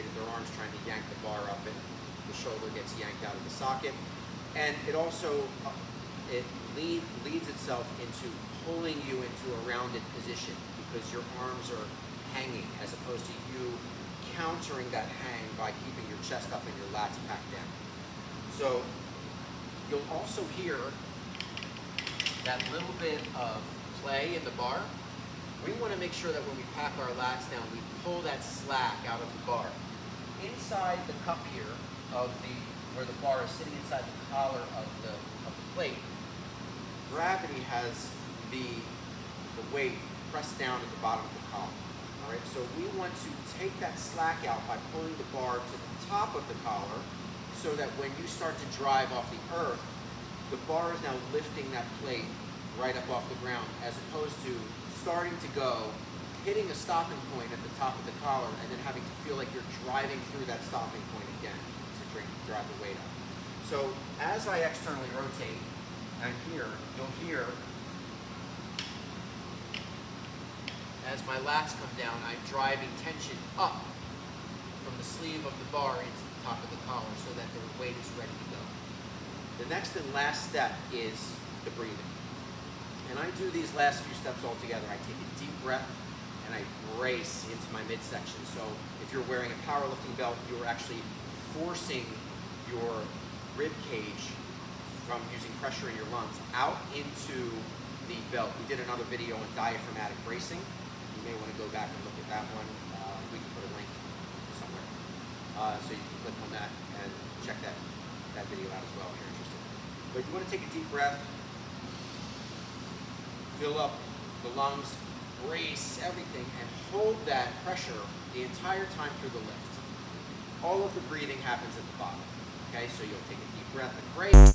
rotated their arms trying to yank the bar up, and the shoulder gets yanked out of the socket. And it also leads itself into pulling you into a rounded position because your arms are hanging as opposed to you countering that hang by keeping your chest up and your lats packed down. So you'll also hear that little bit of play in the bar. We want to make sure that when we pack our lats down, we pull that slack out of the bar. Inside the cup here where the bar is sitting inside the collar of the plate, gravity has the weight pressed down at the bottom of the collar. All right, so we want to take that slack out by pulling the bar to the top of the collar so that when you start to drive off the earth, the bar is now lifting that plate right up off the ground as opposed to starting to go, hitting a stopping point at the top of the collar and then having to feel like you're driving through that stopping point again to drive the weight up. So as I externally rotate, and here, you'll hear, as my lats come down, I'm driving tension up from the sleeve of the bar into the top of the collar so that the weight is ready to go. The next and last step is the breathing. And I do these last few steps all together. I take a deep breath and I brace into my midsection. So if you're wearing a powerlifting belt, you're actually forcing your rib cage from using pressure in your lungs out into the belt. We did another video on diaphragmatic bracing. You may want to go back and look at that one. We can put a link somewhere. So you can click on that and check that video out as well if you're interested. But you want to take a deep breath, fill up the lungs, brace everything, and hold that pressure the entire time through the lift. All of the breathing happens at the bottom. Okay, so you'll take a deep breath and brace.